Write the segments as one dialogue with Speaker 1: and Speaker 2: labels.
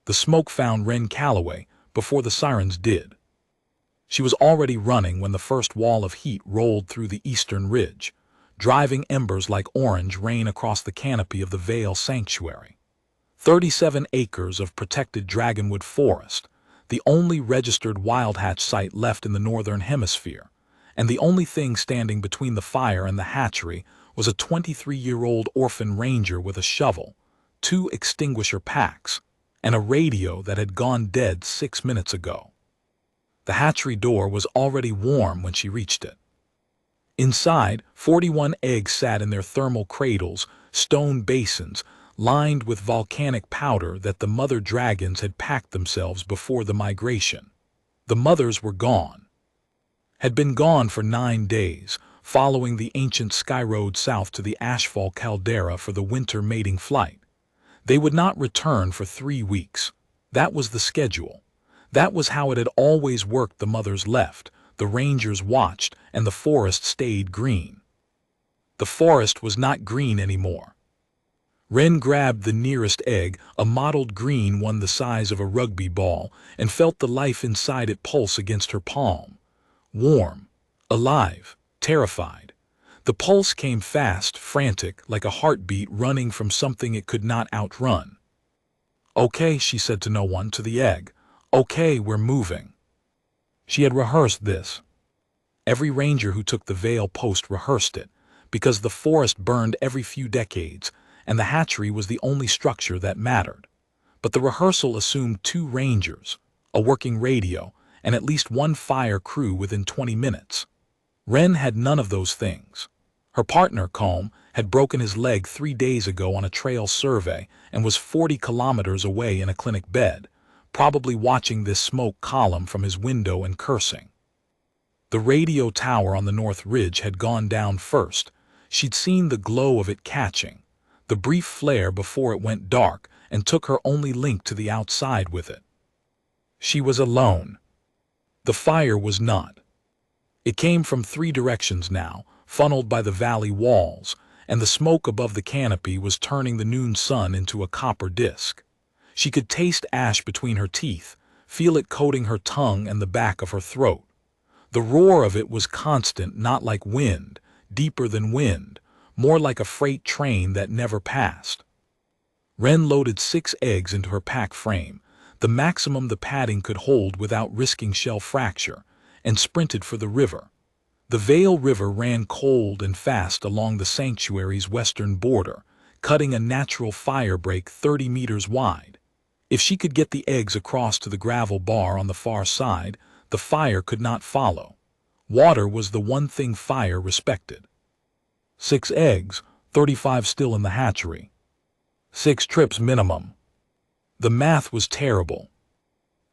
Speaker 1: The smoke found Wren Calloway before the sirens did. She was already running when the first wall of heat rolled through the eastern ridge, driving embers like orange rain across the canopy of the Vale Sanctuary. 37 acres of protected dragonwood forest, the only registered wildhatch site left in the northern hemisphere, and the only thing standing between the fire and the hatchery was a 23-year-old orphan ranger with a shovel, 2 extinguisher packs, and a radio that had gone dead 6 minutes ago. The hatchery door was already warm when she reached it. Inside, 41 eggs sat in their thermal cradles, stone basins, lined with volcanic powder that the mother dragons had packed themselves before the migration. The mothers were gone. Had been gone for 9 days, following the ancient sky road south to the Ashfall caldera for the winter mating flight. They would not return for 3 weeks. That was the schedule. That was how it had always worked. The mothers left, the rangers watched, and the forest stayed green. The forest was not green anymore. Wren grabbed the nearest egg, a mottled green one the size of a rugby ball, and felt the life inside it pulse against her palm. Warm, alive, terrified. The pulse came fast, frantic, like a heartbeat running from something it could not outrun. "Okay," she said to no one, to the egg. "Okay, we're moving." She had rehearsed this. Every ranger who took the Vale post rehearsed it, because the forest burned every few decades, and the hatchery was the only structure that mattered. But the rehearsal assumed 2 rangers, a working radio, and at least 1 fire crew within 20 minutes. Wren had none of those things. Her partner, Combe, had broken his leg 3 days ago on a trail survey and was 40 kilometers away in a clinic bed, probably watching this smoke column from his window and cursing. The radio tower on the north ridge had gone down first. She'd seen the glow of it catching, the brief flare before it went dark, and took her only link to the outside with it. She was alone. The fire was not. It came from 3 directions now, funneled by the valley walls, and the smoke above the canopy was turning the noon sun into a copper disk. She could taste ash between her teeth, feel it coating her tongue and the back of her throat. The roar of it was constant, not like wind, deeper than wind, more like a freight train that never passed. Wren loaded 6 eggs into her pack frame, the maximum the padding could hold without risking shell fracture, and sprinted for the river. The Vale River ran cold and fast along the sanctuary's western border, cutting a natural fire break 30 meters wide. If she could get the eggs across to the gravel bar on the far side, the fire could not follow. Water was the one thing fire respected. 6 eggs, 35 still in the hatchery. 6 trips minimum. The math was terrible.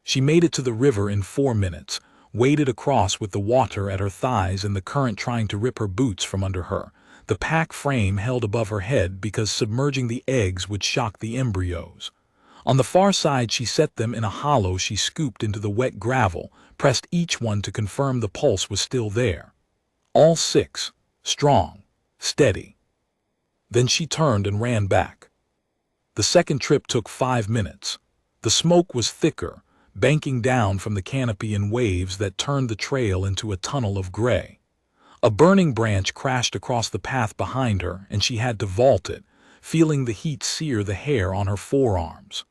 Speaker 1: She made it to the river in 4 minutes, waded across with the water at her thighs and the current trying to rip her boots from under her, the pack frame held above her head because submerging the eggs would shock the embryos. On the far side she set them in a hollow she scooped into the wet gravel, pressed each one to confirm the pulse was still there. All 6, strong, steady. Then she turned and ran back. The second trip took 5 minutes. The smoke was thicker, banking down from the canopy in waves that turned the trail into a tunnel of gray. A burning branch crashed across the path behind her, and she had to vault it, feeling the heat sear the hair on her forearms.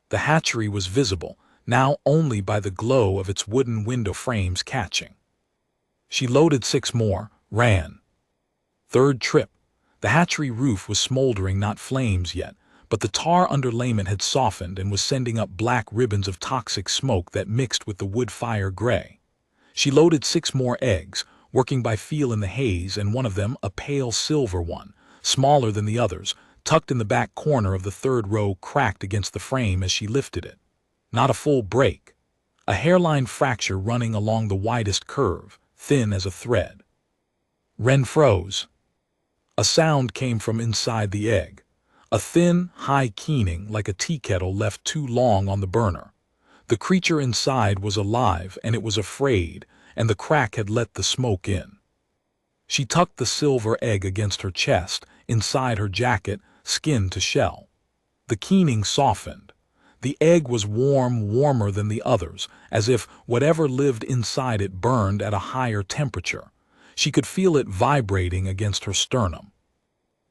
Speaker 1: The hatchery was visible, now only by the glow of its wooden window frames catching. She loaded 6 more, ran. Third trip. The hatchery roof was smoldering, not flames yet, but the tar underlayment had softened and was sending up black ribbons of toxic smoke that mixed with the wood fire gray. She loaded 6 more eggs, working by feel in the haze, and one of them, a pale silver one, smaller than the others, tucked in the back corner of the 3rd row, cracked against the frame as she lifted it. Not a full break. A hairline fracture running along the widest curve, thin as a thread. Wren froze. A sound came from inside the egg. A thin, high keening like a tea kettle left too long on the burner. The creature inside was alive, and it was afraid, and the crack had let the smoke in. She tucked the silver egg against her chest, inside her jacket, skin to shell. The keening softened. The egg was warm, warmer than the others, as if whatever lived inside it burned at a higher temperature. She could feel it vibrating against her sternum.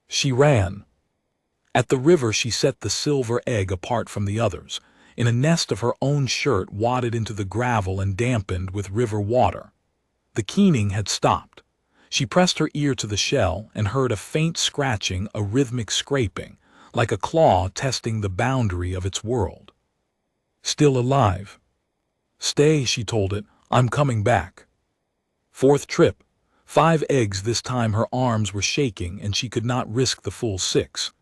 Speaker 1: She ran. At the river she set the silver egg apart from the others, in a nest of her own shirt wadded into the gravel and dampened with river water. The keening had stopped. She pressed her ear to the shell and heard a faint scratching, a rhythmic scraping, like a claw testing the boundary of its world. Still alive. Stay, she told it, I'm coming back. Fourth trip. 5 eggs this time. Her arms were shaking and she could not risk the full 6.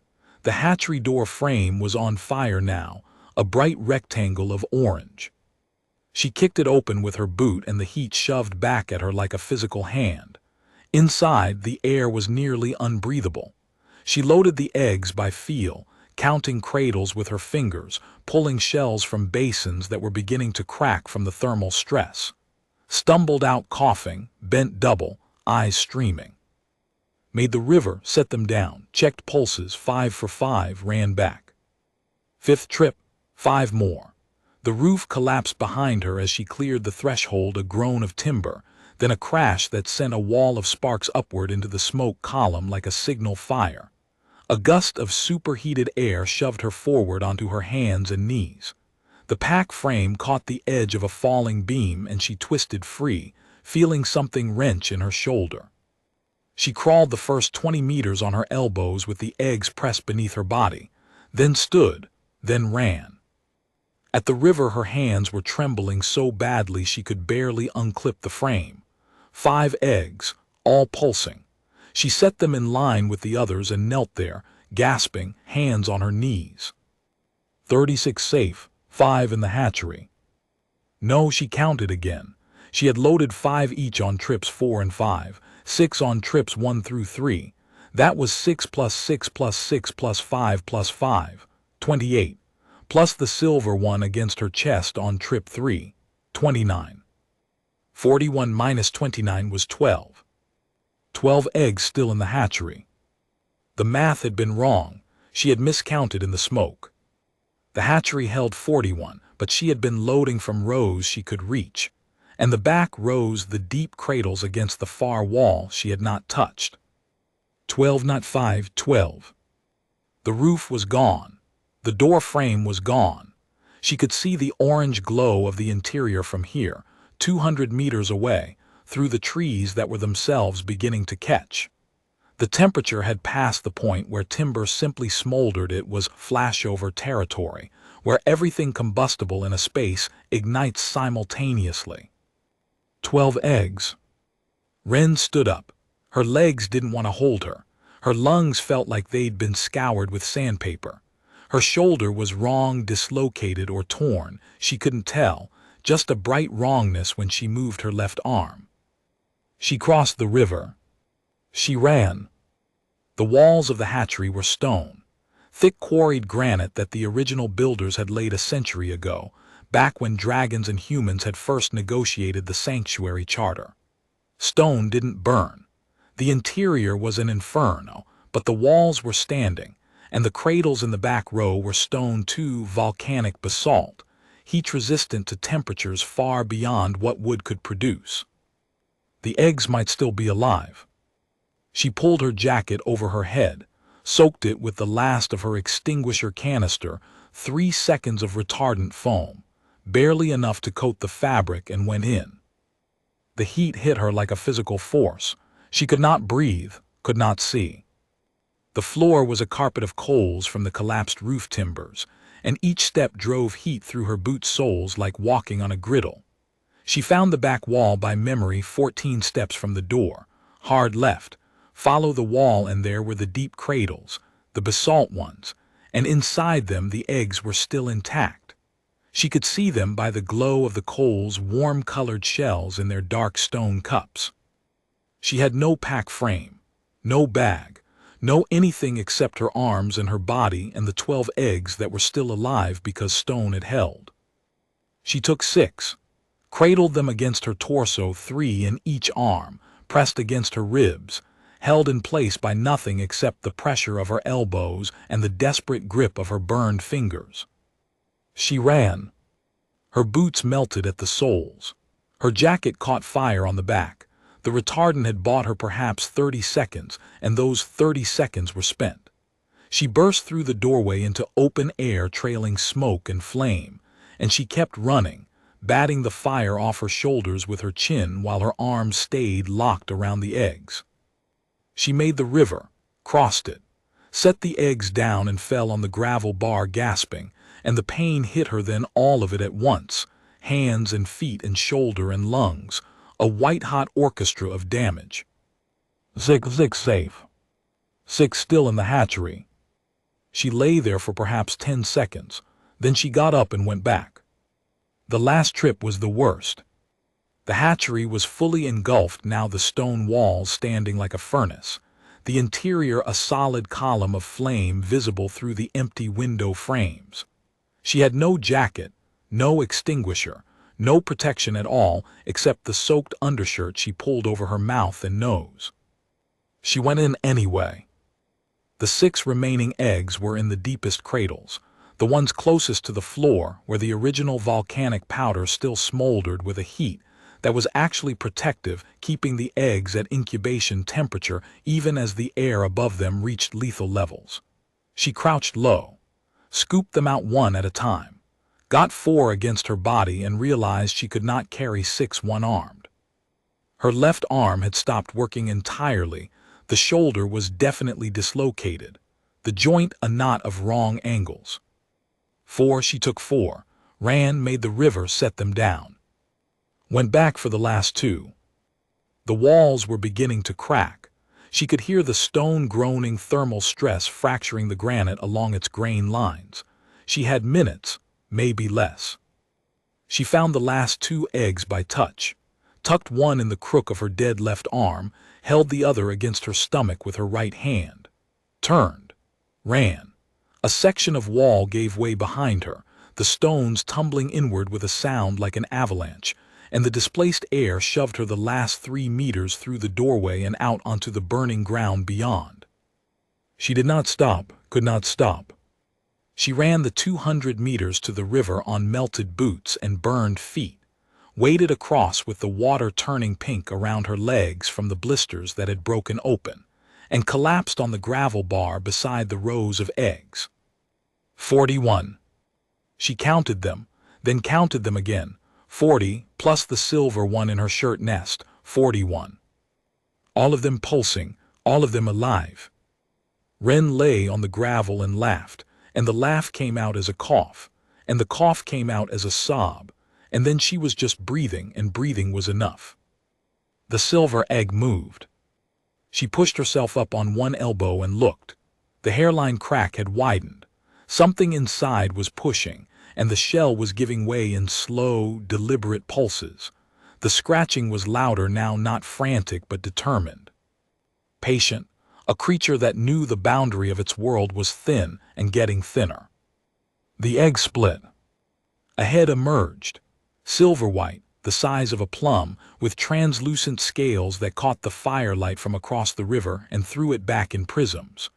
Speaker 1: The hatchery door frame was on fire now, a bright rectangle of orange. She kicked it open with her boot and the heat shoved back at her like a physical hand. Inside, the air was nearly unbreathable. She loaded the eggs by feel, counting cradles with her fingers, pulling shells from basins that were beginning to crack from the thermal stress. Stumbled out coughing, bent double, eyes streaming. Made the river, set them down, checked pulses, 5 for 5, ran back. 5th trip, 5 more. The roof collapsed behind her as she cleared the threshold, a groan of timber, then a crash that sent a wall of sparks upward into the smoke column like a signal fire. A gust of superheated air shoved her forward onto her hands and knees. The pack frame caught the edge of a falling beam and she twisted free, feeling something wrench in her shoulder. She crawled the first 20 meters on her elbows with the eggs pressed beneath her body, then stood, then ran. At the river her hands were trembling so badly she could barely unclip the frame. 5 eggs, all pulsing. She set them in line with the others and knelt there, gasping, hands on her knees. 36 safe, 5 in the hatchery. No, she counted again. She had loaded 5 each on trips 4 and 5, 6 on trips 1 through 3. That was 6 plus 6 plus 6 plus 5 plus 5, 28, plus the silver one against her chest on trip 3, 29. 41 minus 29 was 12. 12 eggs still in the hatchery. The math had been wrong. She had miscounted in the smoke. The hatchery held 41, but she had been loading from rows she could reach, and the back rows, the deep cradles against the far wall, she had not touched. 12 not 5, 12. The roof was gone. The door frame was gone. She could see the orange glow of the interior from here, 200 meters away, through the trees that were themselves beginning to catch. The temperature had passed the point where timber simply smoldered. It was flashover territory, where everything combustible in a space ignites simultaneously. 12 eggs. Wren stood up. Her legs didn't want to hold her. Her lungs felt like they'd been scoured with sandpaper. Her shoulder was wrong, dislocated, or torn. She couldn't tell, just a bright wrongness when she moved her left arm. She crossed the river. She ran. The walls of the hatchery were stone, thick quarried granite that the original builders had laid a century ago, back when dragons and humans had first negotiated the sanctuary charter. Stone didn't burn. The interior was an inferno, but the walls were standing, and the cradles in the back row were stone too, volcanic basalt, heat-resistant to temperatures far beyond what wood could produce. The eggs might still be alive. She pulled her jacket over her head, soaked it with the last of her extinguisher canister, 3 seconds of retardant foam, barely enough to coat the fabric, and went in. The heat hit her like a physical force. She could not breathe, could not see. The floor was a carpet of coals from the collapsed roof timbers, and each step drove heat through her boot soles like walking on a griddle. She found the back wall by memory, 14 steps from the door, hard left. Follow the wall, and there were the deep cradles, the basalt ones, and inside them the eggs were still intact. She could see them by the glow of the coals, warm-colored shells in their dark stone cups. She had no pack frame, no bag, no anything except her arms and her body and the 12 eggs that were still alive because stone had held. She took 6, cradled them against her torso, 3 in each arm, pressed against her ribs, held in place by nothing except the pressure of her elbows and the desperate grip of her burned fingers. She ran. Her boots melted at the soles. Her jacket caught fire on the back. The retardant had bought her perhaps 30 seconds, and those 30 seconds were spent. She burst through the doorway into open air trailing smoke and flame, and she kept running, batting the fire off her shoulders with her chin while her arms stayed locked around the eggs. She made the river, crossed it, set the eggs down and fell on the gravel bar gasping, and the pain hit her then all of it at once, hands and feet and shoulder and lungs, a white-hot orchestra of damage. Sick safe. Sick still in the hatchery. She lay there for perhaps 10 seconds, then she got up and went back. The last trip was the worst. The hatchery was fully engulfed now, the stone walls standing like a furnace, the interior a solid column of flame visible through the empty window frames. She had no jacket, no extinguisher, no protection at all except the soaked undershirt she pulled over her mouth and nose. She went in anyway. The 6 remaining eggs were in the deepest cradles, the ones closest to the floor where the original volcanic powder still smoldered with a heat that was actually protective, keeping the eggs at incubation temperature even as the air above them reached lethal levels. She crouched low, scooped them out one at a time, got 4 against her body and realized she could not carry 6 one-armed. Her left arm had stopped working entirely, the shoulder was definitely dislocated, the joint a knot of wrong angles. 4, she took 4, ran, made the river, set them down. Went back for the last 2. The walls were beginning to crack. She could hear the stone groaning, thermal stress fracturing the granite along its grain lines. She had minutes, maybe less. She found the last 2 eggs by touch, tucked one in the crook of her dead left arm, held the other against her stomach with her right hand, turned, ran. A section of wall gave way behind her, the stones tumbling inward with a sound like an avalanche, and the displaced air shoved her the last 3 meters through the doorway and out onto the burning ground beyond. She did not stop, could not stop. She ran the 200 meters to the river on melted boots and burned feet, waded across with the water turning pink around her legs from the blisters that had broken open, and collapsed on the gravel bar beside the rows of eggs. 41. She counted them, then counted them again. 40, plus the silver one in her shirt nest, 41. All of them pulsing, all of them alive. Wren lay on the gravel and laughed, and the laugh came out as a cough, and the cough came out as a sob, and then she was just breathing, and breathing was enough. The silver egg moved. She pushed herself up on one elbow and looked. The hairline crack had widened. Something inside was pushing, and the shell was giving way in slow, deliberate pulses. The scratching was louder now, not frantic but determined. Patient, a creature that knew the boundary of its world was thin and getting thinner. The egg split. A head emerged, silver-white, the size of a plum, with translucent scales that caught the firelight from across the river and threw it back in prisms.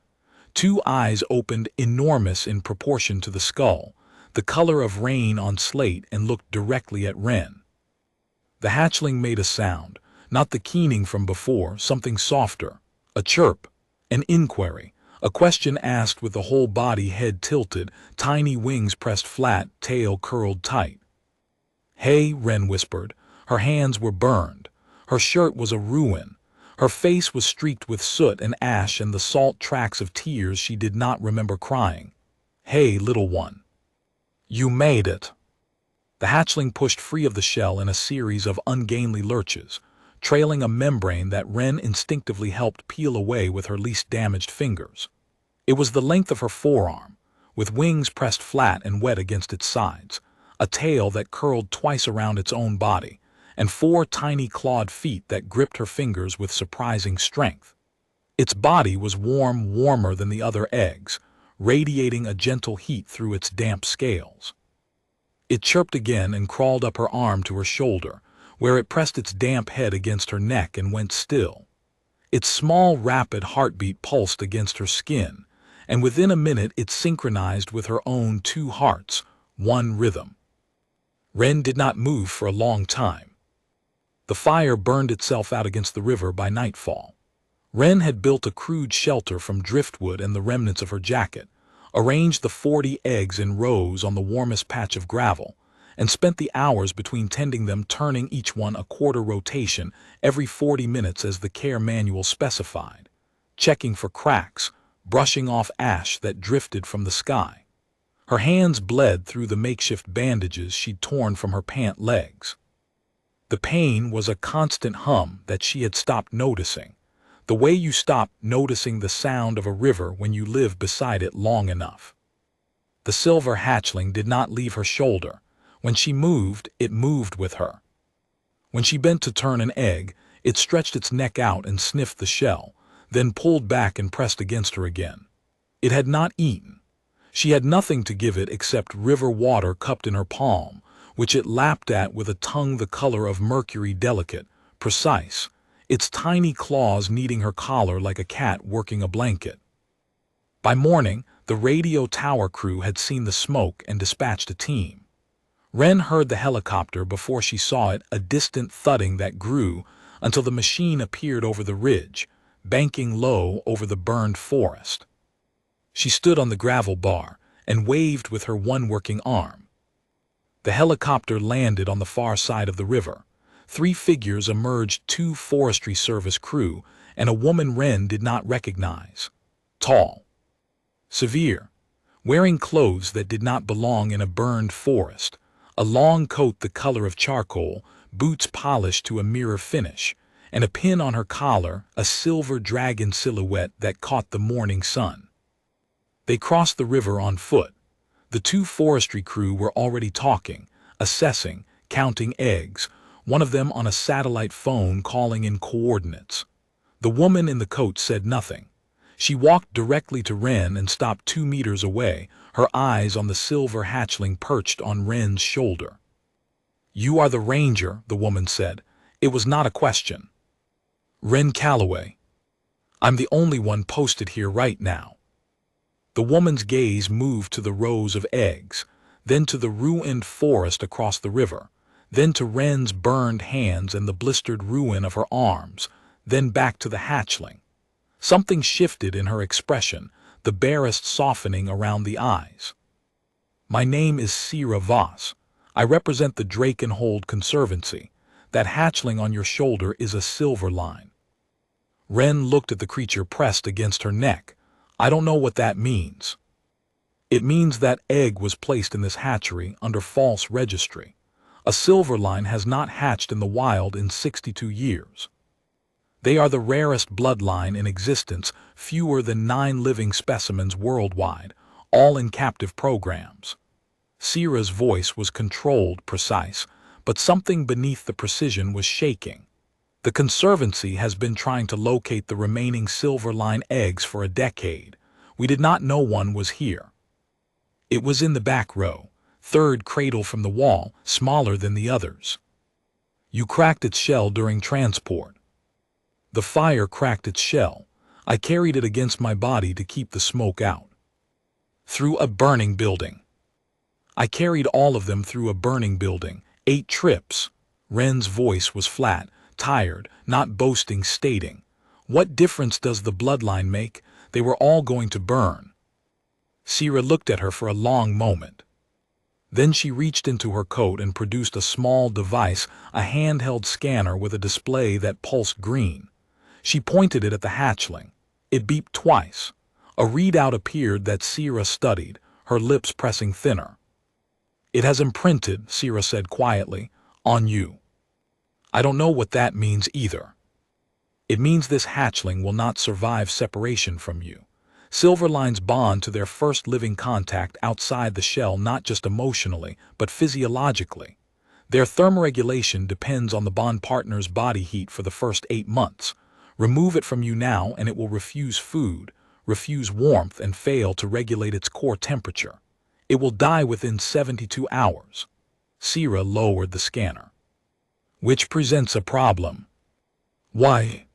Speaker 1: 2 eyes opened, enormous in proportion to the skull, the color of rain on slate, and looked directly at Wren. The hatchling made a sound, not the keening from before, something softer, a chirp, an inquiry, a question asked with the whole body, head tilted, tiny wings pressed flat, tail curled tight. "Hey," Wren whispered. Her hands were burned. Her shirt was a ruin. Her face was streaked with soot and ash and the salt tracks of tears she did not remember crying. "Hey, little one. You made it." The hatchling pushed free of the shell in a series of ungainly lurches, trailing a membrane that Wren instinctively helped peel away with her least damaged fingers. It was the length of her forearm, with wings pressed flat and wet against its sides, a tail that curled twice around its own body, and 4 tiny clawed feet that gripped her fingers with surprising strength. Its body was warm, warmer than the other eggs, radiating a gentle heat through its damp scales. It chirped again and crawled up her arm to her shoulder, where it pressed its damp head against her neck and went still. Its small, rapid heartbeat pulsed against her skin, and within a minute it synchronized with her own 2 hearts, one rhythm. Wren did not move for a long time. The fire burned itself out against the river by nightfall. Wren had built a crude shelter from driftwood and the remnants of her jacket, arranged the 40 eggs in rows on the warmest patch of gravel, and spent the hours between tending them turning each one a quarter rotation every 40 minutes as the care manual specified, checking for cracks, brushing off ash that drifted from the sky. Her hands bled through the makeshift bandages she'd torn from her pant legs. The pain was a constant hum that she had stopped noticing, the way you stop noticing the sound of a river when you live beside it long enough. The silver hatchling did not leave her shoulder. When she moved, it moved with her. When she bent to turn an egg, it stretched its neck out and sniffed the shell, then pulled back and pressed against her again. It had not eaten. She had nothing to give it except river water cupped in her palm, which it lapped at with a tongue the color of mercury, delicate, precise, its tiny claws kneading her collar like a cat working a blanket. By morning, the radio tower crew had seen the smoke and dispatched a team. Wren heard the helicopter before she saw it, a distant thudding that grew until the machine appeared over the ridge, banking low over the burned forest. She stood on the gravel bar and waved with her one working arm. The helicopter landed on the far side of the river. 3 figures emerged, 2 Forestry Service crew, and a woman Wren did not recognize. Tall, severe, wearing clothes that did not belong in a burned forest, a long coat the color of charcoal, boots polished to a mirror finish, and a pin on her collar, a silver dragon silhouette that caught the morning sun. They crossed the river on foot. The 2 forestry crew were already talking, assessing, counting eggs, one of them on a satellite phone calling in coordinates. The woman in the coat said nothing. She walked directly to Wren and stopped 2 meters away, her eyes on the silver hatchling perched on Wren's shoulder. "You are the ranger," the woman said. It was not a question. "Wren Calloway. I'm the only one posted here right now." The woman's gaze moved to the rows of eggs, then to the ruined forest across the river, then to Wren's burned hands and the blistered ruin of her arms, then back to the hatchling. Something shifted in her expression, the barest softening around the eyes. "My name is Sierra Voss. I represent the Drakenhold Conservancy. That hatchling on your shoulder is a silver line." Wren looked at the creature pressed against her neck. "I don't know what that means." "It means that egg was placed in this hatchery under false registry. A silver line has not hatched in the wild in 62 years. They are the rarest bloodline in existence, fewer than 9 living specimens worldwide, all in captive programs." Sierra's voice was controlled, precise, but something beneath the precision was shaking. "The Conservancy has been trying to locate the remaining silver line eggs for a decade. We did not know one was here. It was in the back row, 3rd cradle from the wall, smaller than the others. You cracked its shell during transport." "The fire cracked its shell. I carried it against my body to keep the smoke out." "Through a burning building." "I carried all of them through a burning building, 8 trips." Wren's voice was flat, tired, not boasting, stating, "What difference does the bloodline make? They were all going to burn." Sierra looked at her for a long moment. Then she reached into her coat and produced a small device, a handheld scanner with a display that pulsed green. She pointed it at the hatchling. It beeped twice. A readout appeared that Sierra studied, her lips pressing thinner. "It has imprinted," Sierra said quietly, "on you." "I don't know what that means either." "It means this hatchling will not survive separation from you. Silver lines bond to their first living contact outside the shell not just emotionally, but physiologically. Their thermoregulation depends on the bond partner's body heat for the first 8 months. Remove it from you now and it will refuse food, refuse warmth, and fail to regulate its core temperature. It will die within 72 hours. Sierra lowered the scanner. "Which presents a problem." "Why?"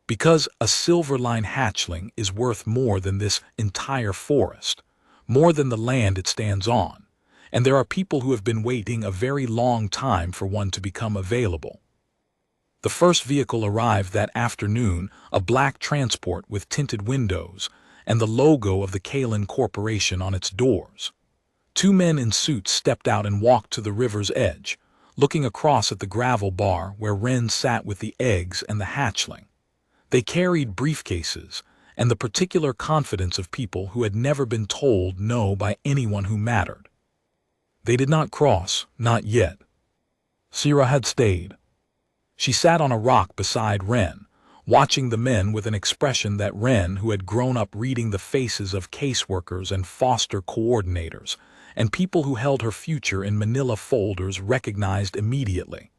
Speaker 1: "Because a silver line hatchling is worth more than this entire forest, more than the land it stands on. and there are people who have been waiting a very long time for one to become available. The first vehicle arrived that afternoon, a black transport with tinted windows and the logo of the Kalin Corporation on its doors. Two men in suits stepped out and walked to the river's edge, looking across at the gravel bar where Wren sat with the eggs and the hatchling. They carried briefcases and the particular confidence of people who had never been told no by anyone who mattered. They did not cross, not yet. Sierra had stayed. She sat on a rock beside Wren, watching the men with an expression that Wren, who had grown up reading the faces of caseworkers and foster coordinators, and people who held her future in manila folders, recognized immediately.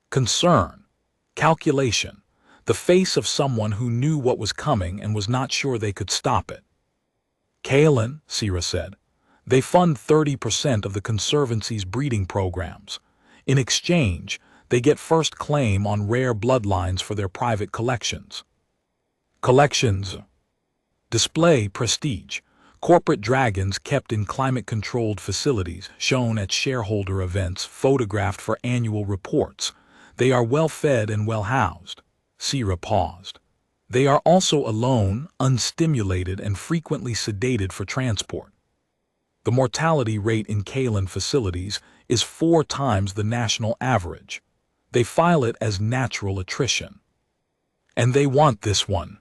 Speaker 1: Concern, calculation, the face of someone who knew what was coming and was not sure they could stop it. Kalin, Sierra said, they fund 30% of the Conservancy's breeding programs. In exchange, they get first claim on rare bloodlines for their private collections. Collections. Display prestige. Corporate dragons kept in climate-controlled facilities, shown at shareholder events, photographed for annual reports. They are well-fed and well-housed. Sierra paused. They are also alone, unstimulated, and frequently sedated for transport. The mortality rate in Kalin facilities is 4 times the national average. They file it as natural attrition. And they want this one.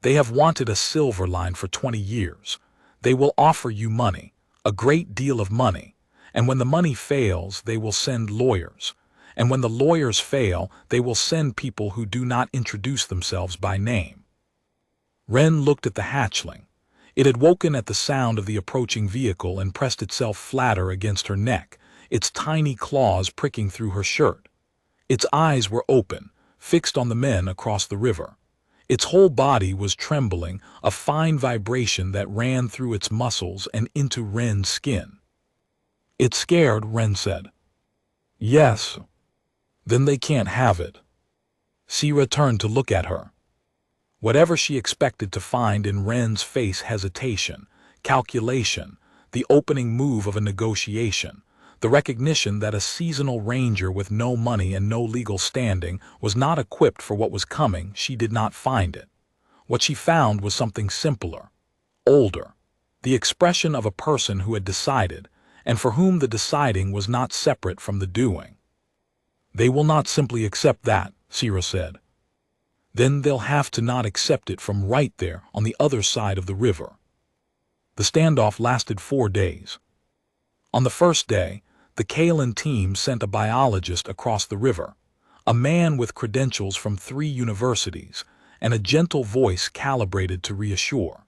Speaker 1: They have wanted a silver line for 20 years. They will offer you money, a great deal of money, and when the money fails, they will send lawyers. And when the lawyers fail, they will send people who do not introduce themselves by name. Wren looked at the hatchling. It had woken at the sound of the approaching vehicle and pressed itself flatter against her neck, its tiny claws pricking through her shirt. Its eyes were open, fixed on the men across the river. Its whole body was trembling, a fine vibration that ran through its muscles and into Wren's skin. It's scared, Wren said. Yes. Then they can't have it. Sierra turned to look at her. Whatever she expected to find in Wren's face, hesitation, calculation, the opening move of a negotiation, the recognition that a seasonal ranger with no money and no legal standing was not equipped for what was coming, she did not find it. What she found was something simpler, older, the expression of a person who had decided, and for whom the deciding was not separate from the doing. They will not simply accept that, Sierra said. Then they'll have to not accept it from right there on the other side of the river. The standoff lasted 4 days. On the first day, the Kalin team sent a biologist across the river, a man with credentials from 3 universities, and a gentle voice calibrated to reassure.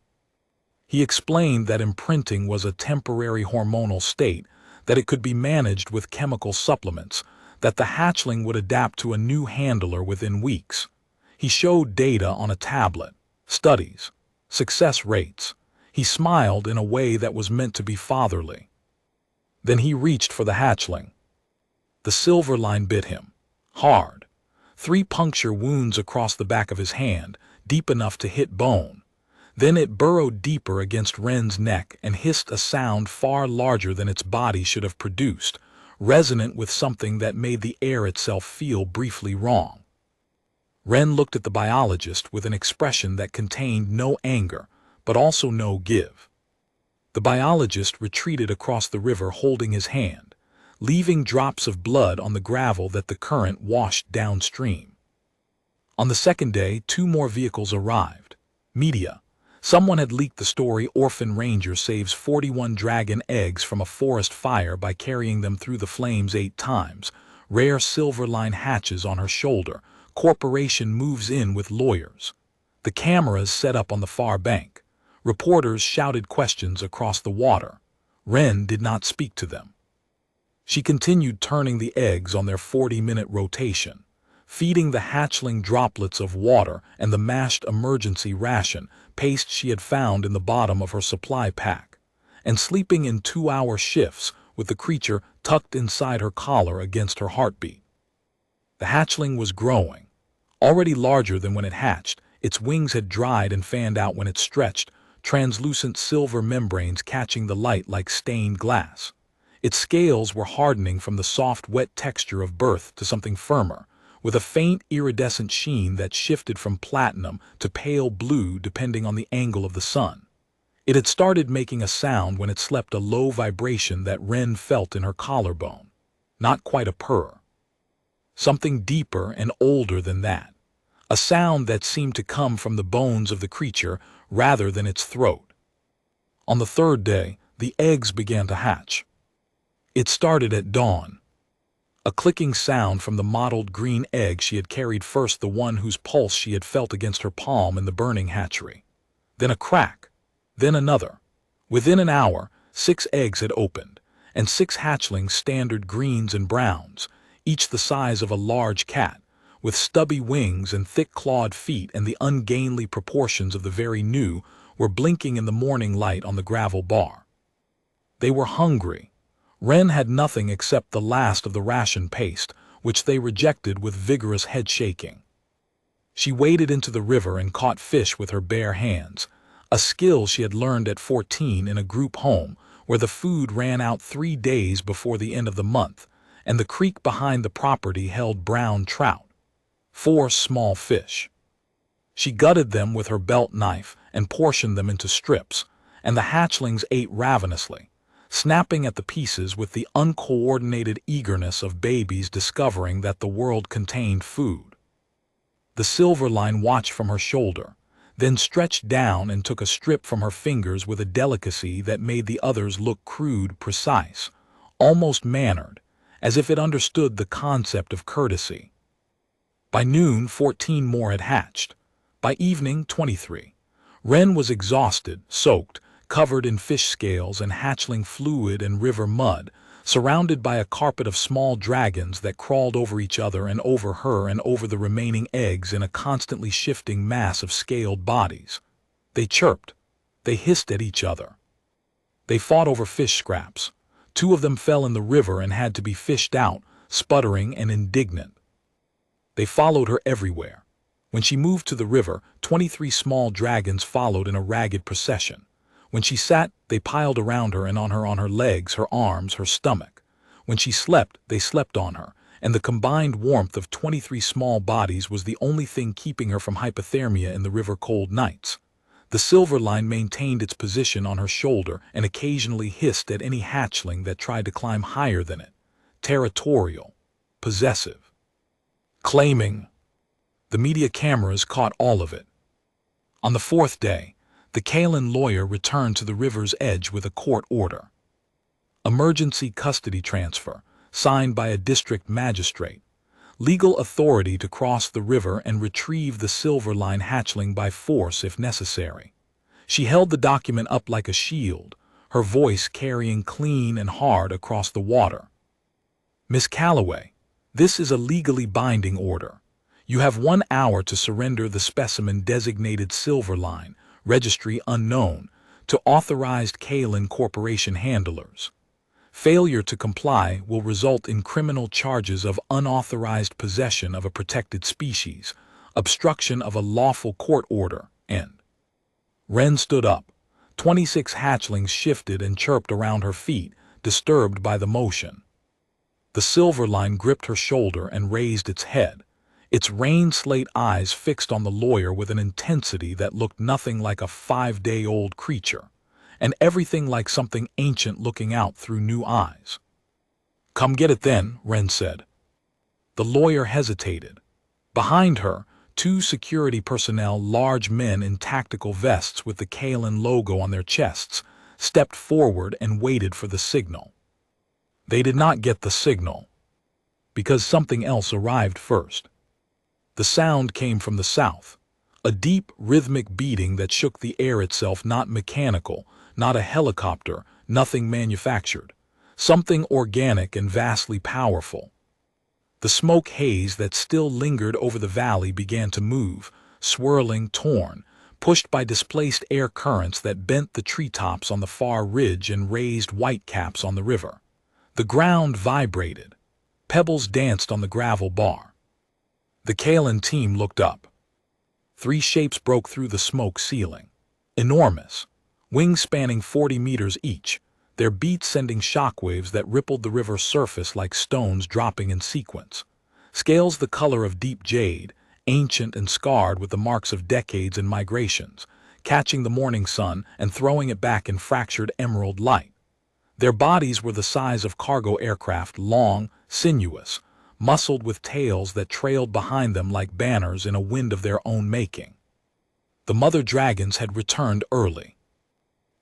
Speaker 1: He explained that imprinting was a temporary hormonal state, that it could be managed with chemical supplements, that the hatchling would adapt to a new handler within weeks. He showed data on a tablet, studies, success rates. He smiled in a way that was meant to be fatherly. Then he reached for the hatchling. The silver line bit him, hard. 3 puncture wounds across the back of his hand, deep enough to hit bone. Then it burrowed deeper against Wren's neck and hissed a sound far larger than its body should have produced, resonant with something that made the air itself feel briefly wrong. Wren looked at the biologist with an expression that contained no anger, but also no give. The biologist retreated across the river holding his hand, leaving drops of blood on the gravel that the current washed downstream. On the second day, 2 more vehicles arrived. Media. Someone had leaked the story Orphan Ranger saves 41 dragon eggs from a forest fire by carrying them through the flames 8 times. Rare silver line hatches on her shoulder. Corporation moves in with lawyers. The cameras set up on the far bank. Reporters shouted questions across the water. Wren did not speak to them. She continued turning the eggs on their 40-minute rotation, feeding the hatchling droplets of water and the mashed emergency ration paste she had found in the bottom of her supply pack, and sleeping in 2-hour shifts with the creature tucked inside her collar against her heartbeat. The hatchling was growing, already larger than when it hatched. Its wings had dried and fanned out when it stretched, translucent silver membranes catching the light like stained glass. Its scales were hardening from the soft, wet texture of birth to something firmer, with a faint iridescent sheen that shifted from platinum to pale blue depending on the angle of the sun. It had started making a sound when it slept, a low vibration that Wren felt in her collarbone. Not quite a purr. Something deeper and older than that. A sound that seemed to come from the bones of the creature rather than its throat. On the third day, the eggs began to hatch. It started at dawn. A clicking sound from the mottled green egg she had carried, first the one whose pulse she had felt against her palm in the burning hatchery. Then a crack. Then another. Within an hour, 6 eggs had opened, and 6 hatchlings, standard greens and browns, each the size of a large cat, with stubby wings and thick clawed feet and the ungainly proportions of the very new, were blinking in the morning light on the gravel bar. They were hungry. Wren had nothing except the last of the ration paste, which they rejected with vigorous head shaking. She waded into the river and caught fish with her bare hands, a skill she had learned at 14 in a group home where the food ran out 3 days before the end of the month, and the creek behind the property held brown trout. 4 small fish. She gutted them with her belt knife and portioned them into strips, and the hatchlings ate ravenously, snapping at the pieces with the uncoordinated eagerness of babies discovering that the world contained food. The Silverline watched from her shoulder, then stretched down and took a strip from her fingers with a delicacy that made the others look crude, precise, almost mannered, as if it understood the concept of courtesy. By noon, 14 more had hatched. By evening, 23. Wren was exhausted, soaked, covered in fish scales and hatchling fluid and river mud, surrounded by a carpet of small dragons that crawled over each other and over her and over the remaining eggs in a constantly shifting mass of scaled bodies. They chirped. They hissed at each other. They fought over fish scraps. 2 of them fell in the river and had to be fished out, sputtering and indignant. They followed her everywhere. When she moved to the river, 23 small dragons followed in a ragged procession. When she sat, they piled around her and on her legs, her arms, her stomach. When she slept, they slept on her, and the combined warmth of 23 small bodies was the only thing keeping her from hypothermia in the river cold nights. The Silverline maintained its position on her shoulder and occasionally hissed at any hatchling that tried to climb higher than it. Territorial. Possessive. Claiming. The media cameras caught all of it. On the 4th day, the Kalen lawyer returned to the river's edge with a court order. Emergency custody transfer, signed by a district magistrate. Legal authority to cross the river and retrieve the Silverline hatchling by force if necessary. She held the document up like a shield, her voice carrying clean and hard across the water. Miss Calloway, this is a legally binding order. You have 1 hour to surrender the specimen designated Silverline, registry unknown, to authorized Kalen Corporation handlers. Failure to comply will result in criminal charges of unauthorized possession of a protected species, obstruction of a lawful court order, and... Wren stood up. 26 hatchlings shifted and chirped around her feet, disturbed by the motion. The Silverline gripped her shoulder and raised its head, its rain-slate eyes fixed on the lawyer with an intensity that looked nothing like a 5-day-old creature, and everything like something ancient looking out through new eyes. "Come get it then," Wren said. The lawyer hesitated. Behind her, 2 security personnel, large men in tactical vests with the Kalen logo on their chests, stepped forward and waited for the signal. They did not get the signal, because something else arrived first. The sound came from the south, a deep, rhythmic beating that shook the air itself, not mechanical, not a helicopter, nothing manufactured, something organic and vastly powerful. The smoke haze that still lingered over the valley began to move, swirling, torn, pushed by displaced air currents that bent the treetops on the far ridge and raised whitecaps on the river. The ground vibrated. Pebbles danced on the gravel bar. The Kalen team looked up. 3 shapes broke through the smoke ceiling. Enormous, wings spanning 40 meters each, their beats sending shockwaves that rippled the river's surface like stones dropping in sequence. Scales the color of deep jade, ancient and scarred with the marks of decades and migrations, catching the morning sun and throwing it back in fractured emerald light. Their bodies were the size of cargo aircraft, long, sinuous, muscled with tails that trailed behind them like banners in a wind of their own making. The mother dragons had returned early.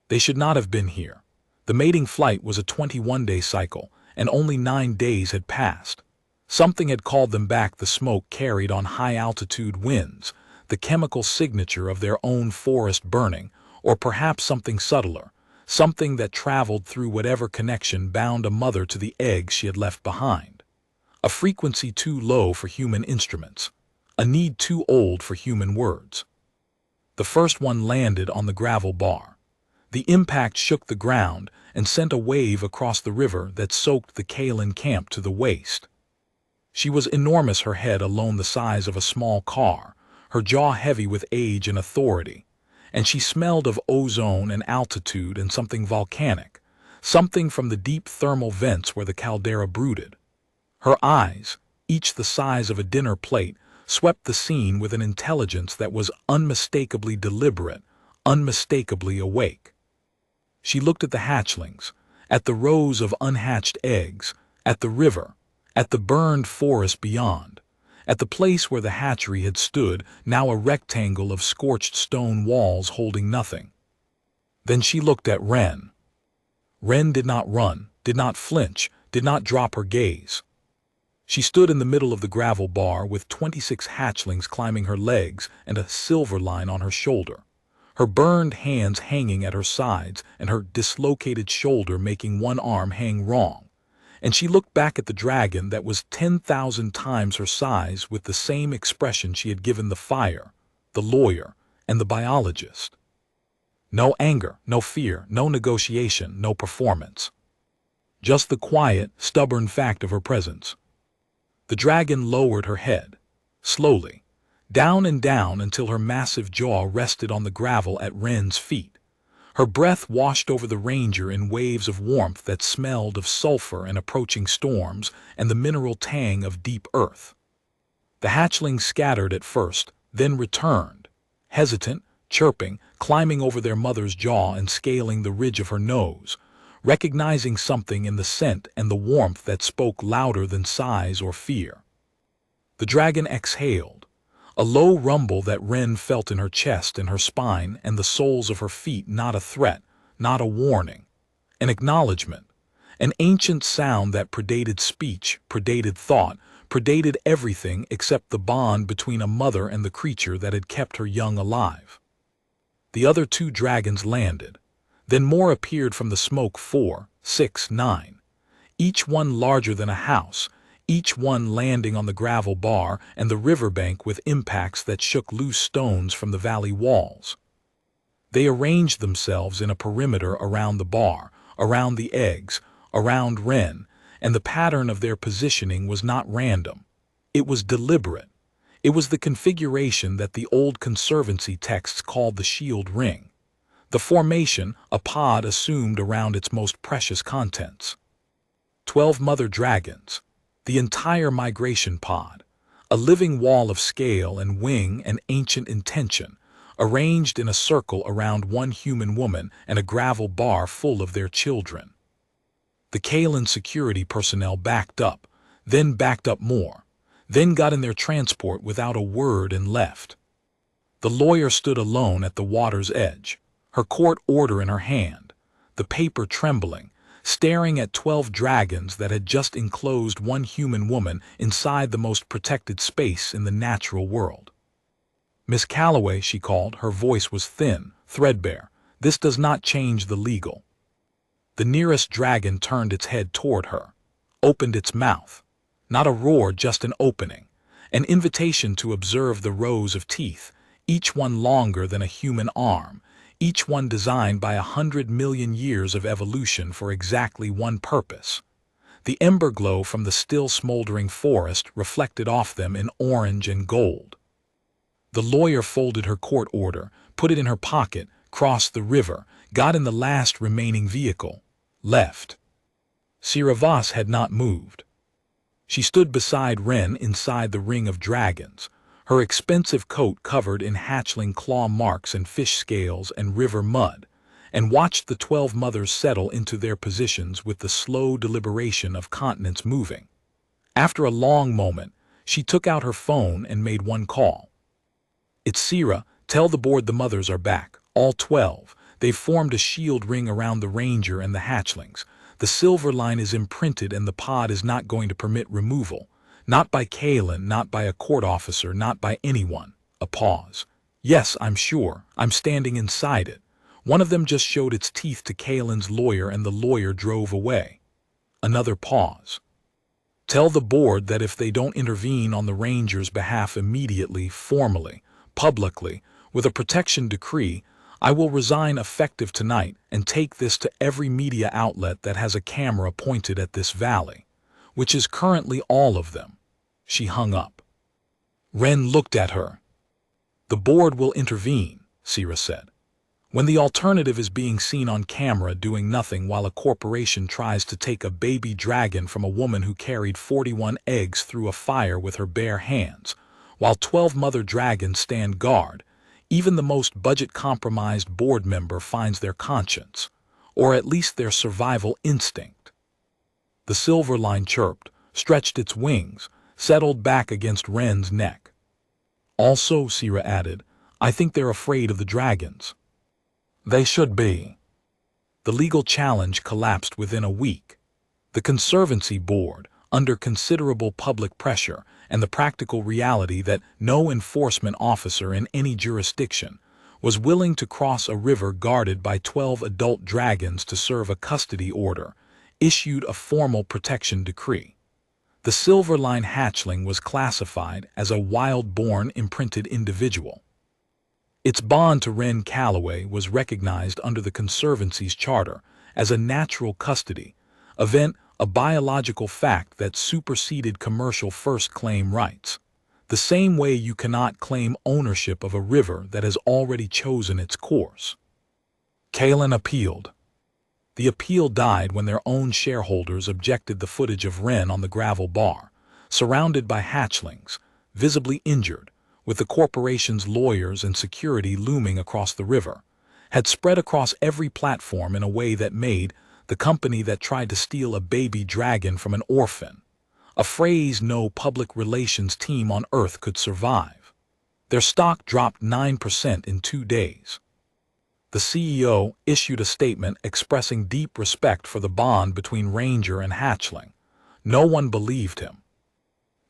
Speaker 1: They should not have been here. The mating flight was a 21-day cycle, and only 9 days had passed. Something had called them back. The smoke carried on high-altitude winds, the chemical signature of their own forest burning, or perhaps something subtler, something that traveled through whatever connection bound a mother to the eggs she had left behind. A frequency too low for human instruments, a need too old for human words. The first one landed on the gravel bar. The impact shook the ground and sent a wave across the river that soaked the Kaelin camp to the waist. She was enormous, her head alone the size of a small car, her jaw heavy with age and authority, and she smelled of ozone and altitude and something volcanic, something from the deep thermal vents where the caldera brooded. Her eyes, each the size of a dinner plate, swept the scene with an intelligence that was unmistakably deliberate, unmistakably awake. She looked at the hatchlings, at the rows of unhatched eggs, at the river, at the burned forest beyond, at the place where the hatchery had stood, now a rectangle of scorched stone walls holding nothing. Then she looked at Wren. Wren did not run, did not flinch, did not drop her gaze. She stood in the middle of the gravel bar with 26 hatchlings climbing her legs and a silver line on her shoulder, her burned hands hanging at her sides and her dislocated shoulder making one arm hang wrong. And she looked back at the dragon that was 10,000 times her size with the same expression she had given the fire, the lawyer, and the biologist. No anger, no fear, no negotiation, no performance. Just the quiet, stubborn fact of her presence. The dragon lowered her head, slowly, down and down until her massive jaw rested on the gravel at Wren's feet. Her breath washed over the ranger in waves of warmth that smelled of sulfur and approaching storms and the mineral tang of deep earth. The hatchlings scattered at first, then returned, hesitant, chirping, climbing over their mother's jaw and scaling the ridge of her nose, recognizing something in the scent and the warmth that spoke louder than size or fear. The dragon exhaled, a low rumble that Wren felt in her chest and her spine and the soles of her feet, not a threat, not a warning, an acknowledgement, an ancient sound that predated speech, predated thought, predated everything except the bond between a mother and the creature that had kept her young alive. The other 2 dragons landed. Then more appeared from the smoke, 4, 6, 9, each one larger than a house, each one landing on the gravel bar and the riverbank with impacts that shook loose stones from the valley walls. They arranged themselves in a perimeter around the bar, around the eggs, around Wren, and the pattern of their positioning was not random. It was deliberate. It was the configuration that the old conservancy texts called the shield ring. The formation a pod assumed around its most precious contents. 12 mother dragons, the entire migration pod, a living wall of scale and wing and ancient intention, arranged in a circle around one human woman and a gravel bar full of their children. The Kaelin security personnel backed up, then backed up more, then got in their transport without a word and left. The lawyer stood alone at the water's edge, her court order in her hand, the paper trembling, staring at 12 dragons that had just enclosed one human woman inside the most protected space in the natural world. "Miss Calloway," she called, her voice was thin, threadbare, "this does not change the legal." The nearest dragon turned its head toward her, opened its mouth. Not a roar, just an opening, an invitation to observe the rows of teeth, each one longer than a human arm, each one designed by 100 million years of evolution for exactly one purpose. The ember glow from the still smoldering forest reflected off them in orange and gold. The lawyer folded her court order, put it in her pocket, crossed the river, got in the last remaining vehicle, left. Siravas had not moved. She stood beside Wren inside the ring of dragons, her expensive coat covered in hatchling claw marks and fish scales and river mud, and watched the 12 mothers settle into their positions with the slow deliberation of continents moving. After a long moment, she took out her phone and made one call. "It's Sira. Tell the board the mothers are back, all 12. They've formed a shield ring around the ranger and the hatchlings. The silver line is imprinted and the pod is not going to permit removal. Not by Kalen, not by a court officer, not by anyone." A pause. "Yes, I'm sure. I'm standing inside it. One of them just showed its teeth to Kalen's lawyer and the lawyer drove away." Another pause. "Tell the board that if they don't intervene on the ranger's behalf immediately, formally, publicly, with a protection decree, I will resign effective tonight and take this to every media outlet that has a camera pointed at this valley, which is currently all of them." She hung up. Wren looked at her. "The board will intervene," Sira said. "When the alternative is being seen on camera doing nothing while a corporation tries to take a baby dragon from a woman who carried 41 eggs through a fire with her bare hands, while 12 mother dragons stand guard, even the most budget-compromised board member finds their conscience, or at least their survival instinct." The silver line chirped, stretched its wings, settled back against Wren's neck. "Also," Sira added, "I think they're afraid of the dragons." "They should be." The legal challenge collapsed within a week. The Conservancy Board, under considerable public pressure and the practical reality that no enforcement officer in any jurisdiction was willing to cross a river guarded by 12 adult dragons to serve a custody order, issued a formal protection decree. The Silver Line hatchling was classified as a wild-born imprinted individual. Its bond to Wren Calloway was recognized under the Conservancy's charter as a natural custody event, a biological fact that superseded commercial first claim rights, the same way you cannot claim ownership of a river that has already chosen its course. Kalen appealed. The appeal died when their own shareholders objected the footage of Wren on the gravel bar, surrounded by hatchlings, visibly injured, with the corporation's lawyers and security looming across the river, had spread across every platform in a way that made the company that tried to steal a baby dragon from an orphan, a phrase no public relations team on Earth could survive. Their stock dropped 9% in 2 days. The CEO issued a statement expressing deep respect for the bond between Ranger and Hatchling. No one believed him.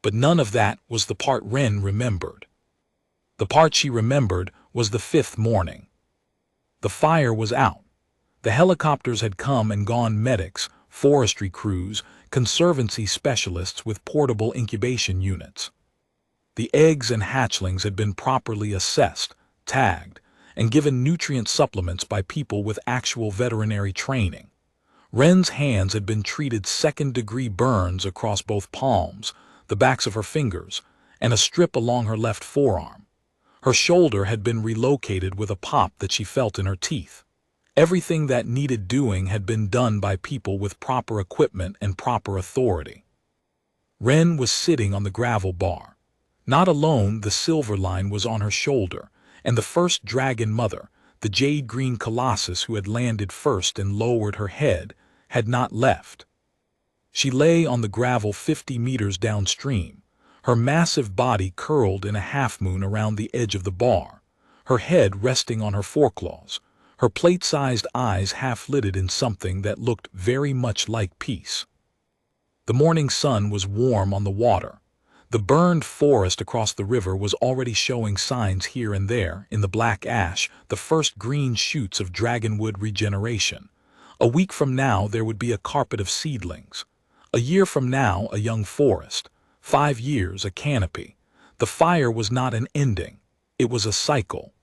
Speaker 1: But none of that was the part Wren remembered. The part she remembered was the 5th morning. The fire was out. The helicopters had come and gone, medics, forestry crews, conservancy specialists with portable incubation units. The eggs and hatchlings had been properly assessed, tagged, and given nutrient supplements by people with actual veterinary training. Wren's hands had been treated second-degree burns across both palms, the backs of her fingers, and a strip along her left forearm. Her shoulder had been relocated with a pop that she felt in her teeth. Everything that needed doing had been done by people with proper equipment and proper authority. Wren was sitting on the gravel bar. Not alone, the silver line was on her shoulder, and the first dragon mother, the jade-green colossus who had landed first and lowered her head, had not left. She lay on the gravel 50 meters downstream, her massive body curled in a half-moon around the edge of the bar, her head resting on her foreclaws, her plate-sized eyes half-lidded in something that looked very much like peace. The morning sun was warm on the water. The burned forest across the river was already showing signs here and there, in the black ash, the first green shoots of dragonwood regeneration. A week from now there would be a carpet of seedlings. A year from now a young forest. 5 years a canopy. The fire was not an ending. It was a cycle.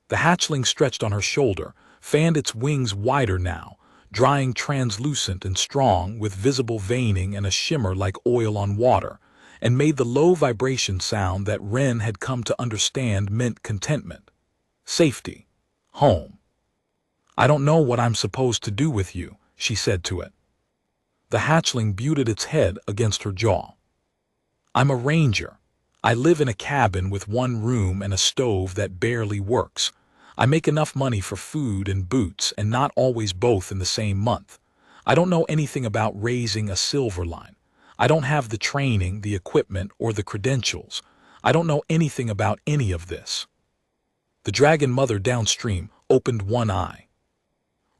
Speaker 1: The hatchling stretched on her shoulder, fanned its wings wider now, drying translucent and strong with visible veining and a shimmer like oil on water, and made the low vibration sound that Wren had come to understand meant contentment, safety, home. "I don't know what I'm supposed to do with you," she said to it. The hatchling butted its head against her jaw. I'm a ranger. I live in a cabin with one room and a stove that barely works. I make enough money for food and boots, and not always both in the same month. I don't know anything about raising a silverline. I don't have the training, the equipment, or the credentials. I don't know anything about any of this. The dragon mother downstream opened one eye.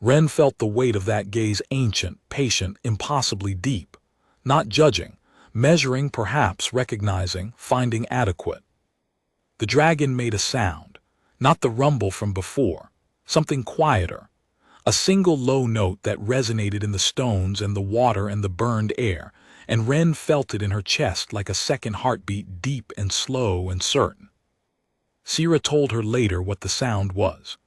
Speaker 1: Wren felt the weight of that gaze, ancient, patient, impossibly deep. Not judging, measuring, perhaps recognizing, finding adequate. The dragon made a sound, not the rumble from before, something quieter. A single low note that resonated in the stones and the water and the burned air, and Wren felt it in her chest like a second heartbeat, deep and slow and certain. Sierra told her later what the sound was.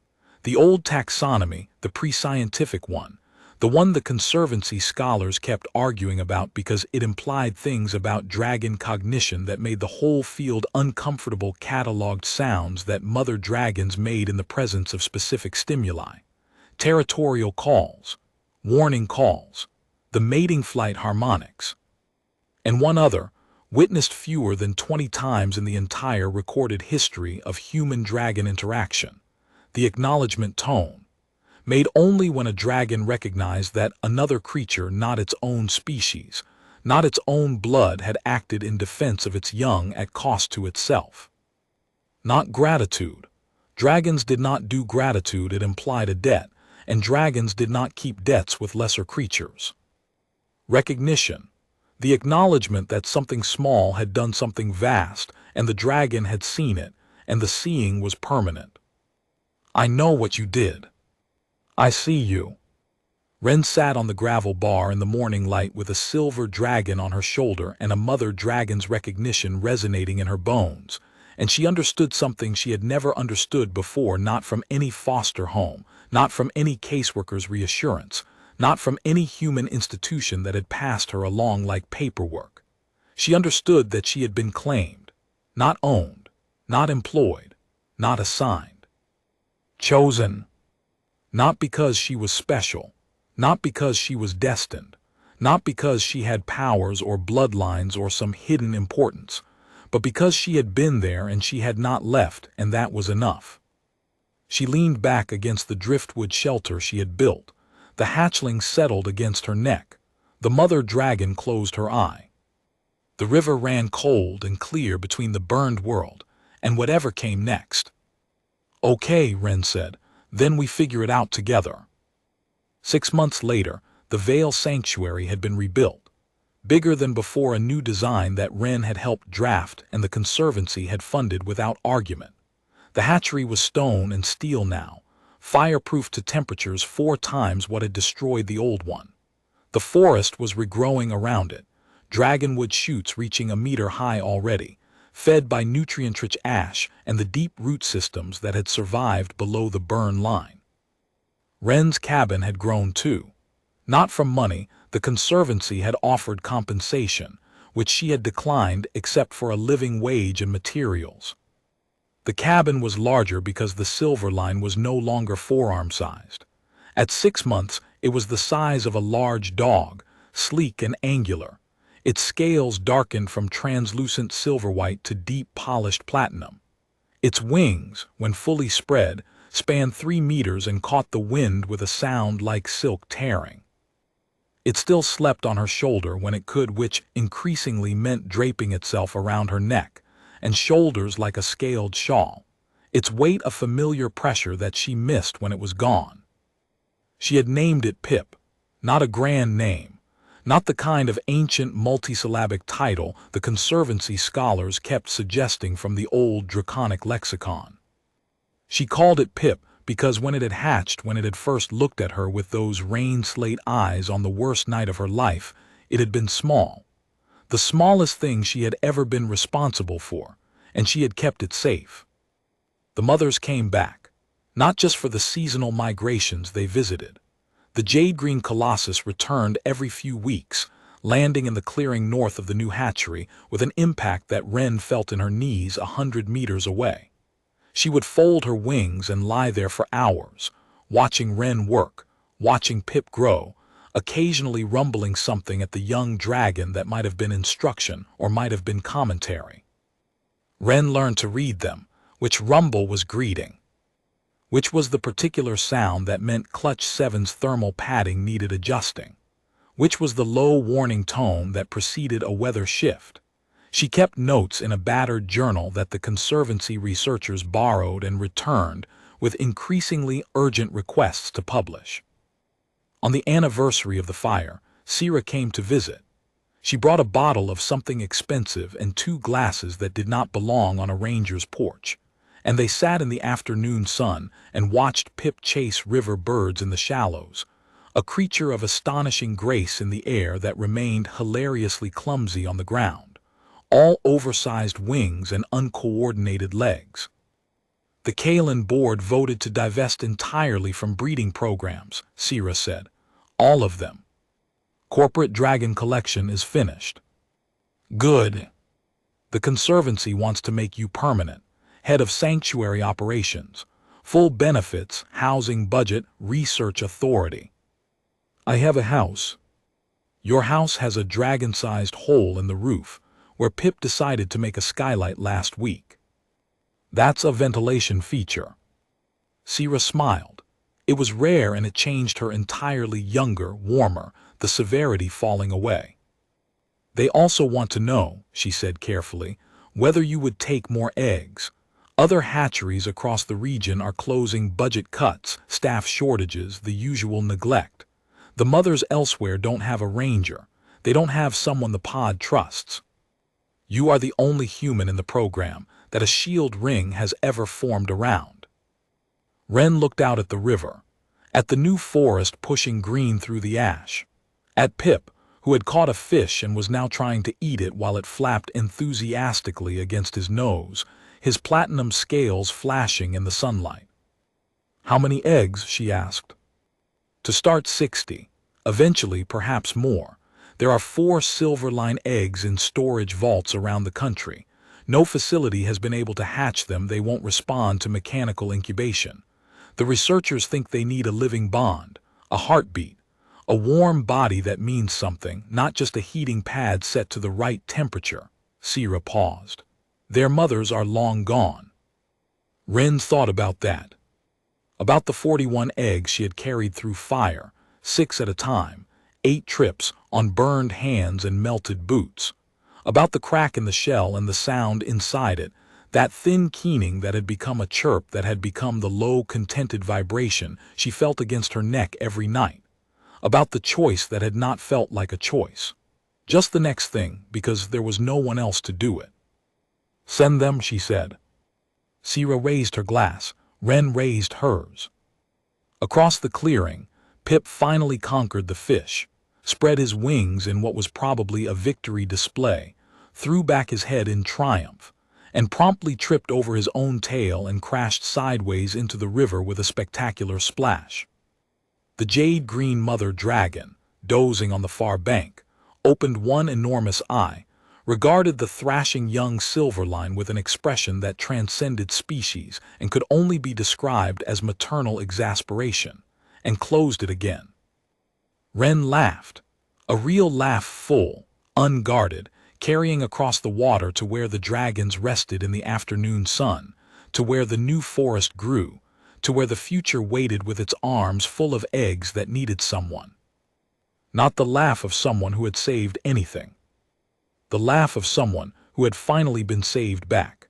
Speaker 1: The old taxonomy, the pre-scientific one, the one the Conservancy scholars kept arguing about because it implied things about dragon cognition that made the whole field uncomfortable, cataloged sounds that mother dragons made in the presence of specific stimuli. Territorial calls, warning calls, the mating flight harmonics. And one other, witnessed fewer than 20 times in the entire recorded history of human-dragon interaction, the acknowledgement tone, made only when a dragon recognized that another creature, not its own species, not its own blood, had acted in defense of its young at cost to itself. Not gratitude. Dragons did not do gratitude, it implied a debt, and dragons did not keep debts with lesser creatures. Recognition. The acknowledgement that something small had done something vast, and the dragon had seen it, and the seeing was permanent. I know what you did. I see you. Wren sat on the gravel bar in the morning light with a silver dragon on her shoulder and a mother dragon's recognition resonating in her bones, and she understood something she had never understood before, not from any foster home, not from any caseworker's reassurance, not from any human institution that had passed her along like paperwork. She understood that she had been claimed, not owned, not employed, not assigned. Chosen. Not because she was special, not because she was destined, not because she had powers or bloodlines or some hidden importance, but because she had been there and she had not left, and that was enough. She leaned back against the driftwood shelter she had built. The hatchling settled against her neck. The mother dragon closed her eye. The river ran cold and clear between the burned world and whatever came next. Okay, Wren said, then we figure it out together. 6 months later, the Vale Sanctuary had been rebuilt. Bigger than before, a new design that Wren had helped draft and the Conservancy had funded without argument. The hatchery was stone and steel now, fireproof to temperatures 4 times what had destroyed the old one. The forest was regrowing around it, dragonwood shoots reaching a meter high already, fed by nutrient-rich ash and the deep root systems that had survived below the burn line. Wren's cabin had grown too. Not from money, the Conservancy had offered compensation, which she had declined except for a living wage and materials. The cabin was larger because the silver line was no longer forearm-sized. At 6 months, it was the size of a large dog, sleek and angular. Its scales darkened from translucent silver white to deep polished platinum. Its wings, when fully spread, spanned 3 meters and caught the wind with a sound like silk tearing. It still slept on her shoulder when it could, which increasingly meant draping itself around her neck, and shoulders like a scaled shawl, its weight a familiar pressure that she missed when it was gone. She had named it Pip, not a grand name, not the kind of ancient multisyllabic title the Conservancy scholars kept suggesting from the old draconic lexicon. She called it Pip because when it had hatched, when it had first looked at her with those rain-slate eyes on the worst night of her life, it had been small. The smallest thing she had ever been responsible for, and she had kept it safe. The mothers came back, not just for the seasonal migrations they visited. The jade-green colossus returned every few weeks, landing in the clearing north of the new hatchery with an impact that Wren felt in her knees 100 meters away. She would fold her wings and lie there for hours, watching Wren work, watching Pip grow, occasionally rumbling something at the young dragon that might have been instruction or might have been commentary. Ren learned to read them, which rumble was greeting, which was the particular sound that meant Clutch 7's thermal padding needed adjusting, which was the low warning tone that preceded a weather shift. She kept notes in a battered journal that the Conservancy researchers borrowed and returned with increasingly urgent requests to publish. On the anniversary of the fire, Sira came to visit. She brought a bottle of something expensive and 2 glasses that did not belong on a ranger's porch, and they sat in the afternoon sun and watched Pip chase river birds in the shallows, a creature of astonishing grace in the air that remained hilariously clumsy on the ground, all oversized wings and uncoordinated legs. The Kalen board voted to divest entirely from breeding programs, Sira said. All of them. Corporate dragon collection is finished. Good. The Conservancy wants to make you permanent, head of sanctuary operations, full benefits, housing budget, research authority. I have a house. Your house has a dragon-sized hole in the roof, where Pip decided to make a skylight last week. That's a ventilation feature. Sira smiled. It was rare and it changed her entirely younger, warmer, the severity falling away. They also want to know, she said carefully, whether you would take more eggs. Other hatcheries across the region are closing, budget cuts, staff shortages, the usual neglect. The mothers elsewhere don't have a ranger. They don't have someone the pod trusts. You are the only human in the program that a shield ring has ever formed around. Ren looked out at the river, at the new forest pushing green through the ash, at Pip, who had caught a fish and was now trying to eat it while it flapped enthusiastically against his nose, his platinum scales flashing in the sunlight. How many eggs? She asked. To start 60, eventually perhaps more. There are 4 silver-line eggs in storage vaults around the country. No facility has been able to hatch them. They won't respond to mechanical incubation. The researchers think they need a living bond, a heartbeat, a warm body that means something, not just a heating pad set to the right temperature. Sira paused. Their mothers are long gone. Ren thought about that. About the 41 eggs she had carried through fire, 6 at a time, 8 trips on burned hands and melted boots. About the crack in the shell and the sound inside it, that thin keening that had become a chirp, that had become the low, contented vibration she felt against her neck every night. About the choice that had not felt like a choice. Just the next thing, because there was no one else to do it. Send them, she said. Sira raised her glass. Ren raised hers. Across the clearing, Pip finally conquered the fish, spread his wings in what was probably a victory display, threw back his head in triumph, and promptly tripped over his own tail and crashed sideways into the river with a spectacular splash. The jade-green mother dragon, dozing on the far bank, opened one enormous eye, regarded the thrashing young silverline with an expression that transcended species and could only be described as maternal exasperation, and closed it again. Ren laughed, a real laugh, full, unguarded, carrying across the water to where the dragons rested in the afternoon sun, to where the new forest grew, to where the future waited with its arms full of eggs that needed someone. Not the laugh of someone who had saved anything. The laugh of someone who had finally been saved back.